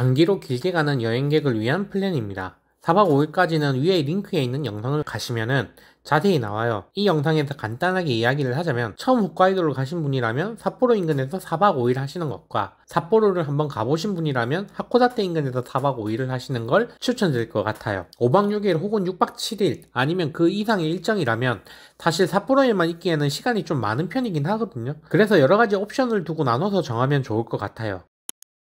장기로 길게 가는 여행객을 위한 플랜입니다. 4박 5일까지는 위에 링크에 있는 영상을 가시면은 자세히 나와요. 이 영상에서 간단하게 이야기를 하자면 처음 홋카이도를 가신 분이라면 삿포로 인근에서 4박 5일 하시는 것과 삿포로를 한번 가보신 분이라면 하코다테 인근에서 4박 5일을 하시는 걸 추천드릴 것 같아요. 5박 6일 혹은 6박 7일 아니면 그 이상의 일정이라면 사실 삿포로에만 있기에는 시간이 좀 많은 편이긴 하거든요. 그래서 여러가지 옵션을 두고 나눠서 정하면 좋을 것 같아요.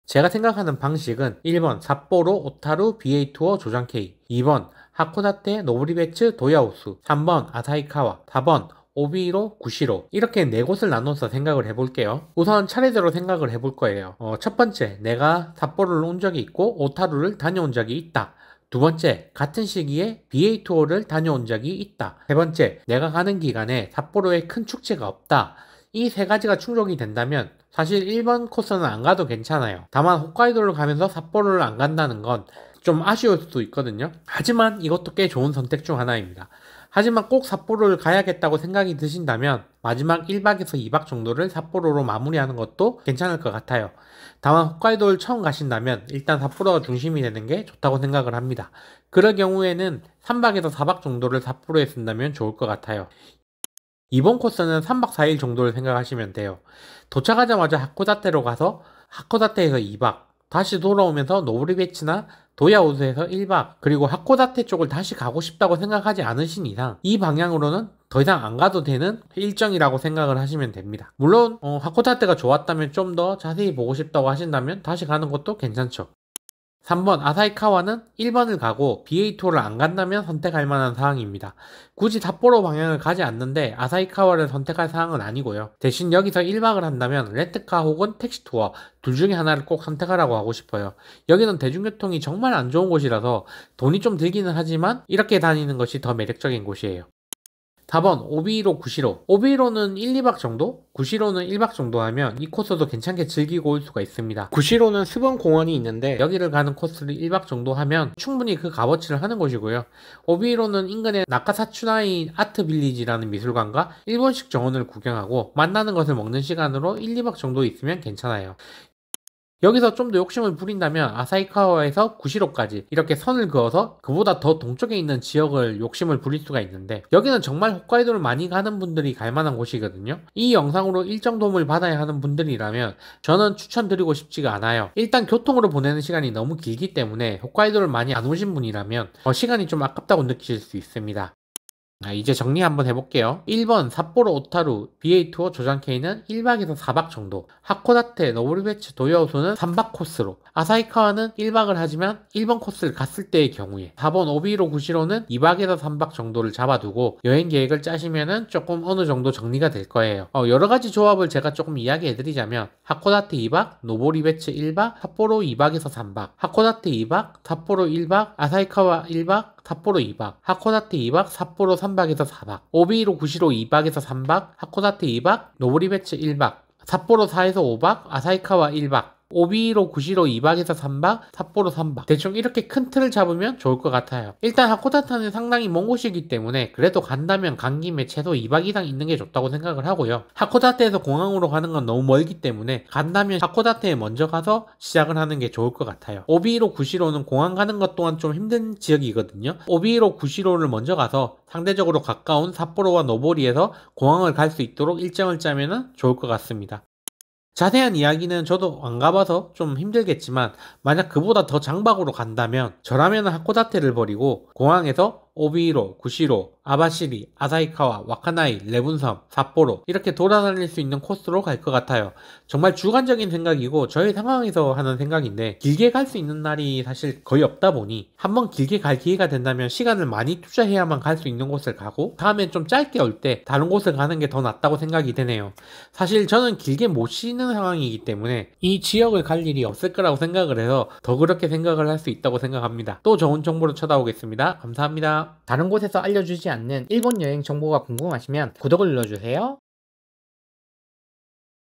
제가 생각하는 방식은 1번 삿포로 오타루 BA 투어 조장케이, 2번 하코다테 노브리베츠 도야오수, 3번 아사히카와, 4번 오비로 구시로, 이렇게 네 곳을 나눠서 생각을 해볼게요. 우선 차례대로 생각을 해볼 거예요. 첫 번째, 내가 삿포로를 온 적이 있고 오타루를 다녀온 적이 있다. 두 번째, 같은 시기에 BA 투어를 다녀온 적이 있다. 세 번째, 내가 가는 기간에 삿포로에 큰 축제가 없다. 이 세 가지가 충족이 된다면 사실 1번 코스는 안 가도 괜찮아요. 다만 홋카이도를 가면서 삿포로를 안 간다는 건 좀 아쉬울 수도 있거든요. 하지만 이것도 꽤 좋은 선택 중 하나입니다. 하지만 꼭 삿포로를 가야겠다고 생각이 드신다면 마지막 1박에서 2박 정도를 삿포로로 마무리하는 것도 괜찮을 것 같아요. 다만 홋카이도를 처음 가신다면 일단 삿포로가 중심이 되는 게 좋다고 생각을 합니다. 그럴 경우에는 3박에서 4박 정도를 삿포로에 쓴다면 좋을 것 같아요. 이번 코스는 3박 4일 정도를 생각하시면 돼요. 도착하자마자 하코다테로 가서 하코다테에서 2박, 다시 돌아오면서 노브리베츠나 도야오수에서 1박, 그리고 하코다테 쪽을 다시 가고 싶다고 생각하지 않으신 이상 이 방향으로는 더 이상 안 가도 되는 일정이라고 생각을 하시면 됩니다. 물론 하코다테가 좋았다면 좀 더 자세히 보고 싶다고 하신다면 다시 가는 것도 괜찮죠. 3번 아사히카와는 1번을 가고 BA2를 안 간다면 선택할 만한 사항입니다. 굳이 삿포로 방향을 가지 않는데 아사히카와를 선택할 사항은 아니고요. 대신 여기서 1박을 한다면 렌트카 혹은 택시 투어 둘 중에 하나를 꼭 선택하라고 하고 싶어요. 여기는 대중교통이 정말 안 좋은 곳이라서 돈이 좀 들기는 하지만 이렇게 다니는 것이 더 매력적인 곳이에요. 4번 오비로 구시로. 오비로는 1, 2박 정도? 구시로는 1박 정도 하면 이 코스도 괜찮게 즐기고 올 수가 있습니다. 구시로는 수번 공원이 있는데 여기를 가는 코스를 1박 정도 하면 충분히 그 값어치를 하는 곳이고요. 오비로는 인근의 나카사츠나이 아트 빌리지라는 미술관과 일본식 정원을 구경하고 만나는 것을 먹는 시간으로 1, 2박 정도 있으면 괜찮아요. 여기서 좀 더 욕심을 부린다면 아사히카와에서 구시로까지 이렇게 선을 그어서 그보다 더 동쪽에 있는 지역을 욕심을 부릴 수가 있는데 여기는 정말 홋카이도를 많이 가는 분들이 갈 만한 곳이거든요. 이 영상으로 일정 도움을 받아야 하는 분들이라면 저는 추천드리고 싶지가 않아요. 일단 교통으로 보내는 시간이 너무 길기 때문에 홋카이도를 많이 안 오신 분이라면 시간이 좀 아깝다고 느끼실 수 있습니다. 이제 정리 한번 해볼게요. 1번 삿포로 오타루 BA 투어 조장케이는 1박에서 4박 정도, 하코다테 노브리베츠 도요호수는 3박 코스로, 아사히카와는 1박을 하지만 1번 코스를 갔을 때의 경우에, 4번 오비로 구시로는 2박에서 3박 정도를 잡아두고 여행 계획을 짜시면은 조금 어느 정도 정리가 될 거예요. 여러가지 조합을 제가 조금 이야기해드리자면 하코다테 2박, 노브리베츠 1박, 삿포로 2박에서 3박, 하코다테 2박, 삿포로 1박, 아사히카와 1박, 삿포로 2박, 하코다테 2박, 삿포로 3박에서 4박, 오비로 구시로 2박에서 3박, 하코다테 2박, 노브리베츠 1박, 삿포로 4에서 5박, 아사히카와 1박, 오비로 구시로 2박에서 3박, 삿포로 3박. 대충 이렇게 큰 틀을 잡으면 좋을 것 같아요. 일단 하코다테는 상당히 먼 곳이기 때문에 그래도 간다면 간 김에 최소 2박 이상 있는 게 좋다고 생각을 하고요. 하코다테에서 공항으로 가는 건 너무 멀기 때문에 간다면 하코다테에 먼저 가서 시작을 하는 게 좋을 것 같아요. 오비로 구시로는 공항 가는 것 또한 좀 힘든 지역이거든요. 오비로 구시로를 먼저 가서 상대적으로 가까운 삿포로와 노보리에서 공항을 갈 수 있도록 일정을 짜면 좋을 것 같습니다. 자세한 이야기는 저도 안 가봐서 좀 힘들겠지만 만약 그보다 더 장박으로 간다면 저라면 하코다테를 버리고 공항에서 오비로, 구시로, 아바시리, 아사히카와, 와카나이, 레분섬, 삿포로 이렇게 돌아다닐 수 있는 코스로 갈 것 같아요. 정말 주관적인 생각이고 저희 상황에서 하는 생각인데 길게 갈 수 있는 날이 사실 거의 없다 보니 한번 길게 갈 기회가 된다면 시간을 많이 투자해야만 갈 수 있는 곳을 가고 다음엔 좀 짧게 올 때 다른 곳을 가는 게 더 낫다고 생각이 되네요. 사실 저는 길게 못 쉬는 상황이기 때문에 이 지역을 갈 일이 없을 거라고 생각을 해서 더 그렇게 생각을 할 수 있다고 생각합니다. 또 좋은 정보로 찾아오겠습니다. 감사합니다. 다른 곳에서 알려주지 않는 일본 여행 정보가 궁금하시면 구독을 눌러주세요.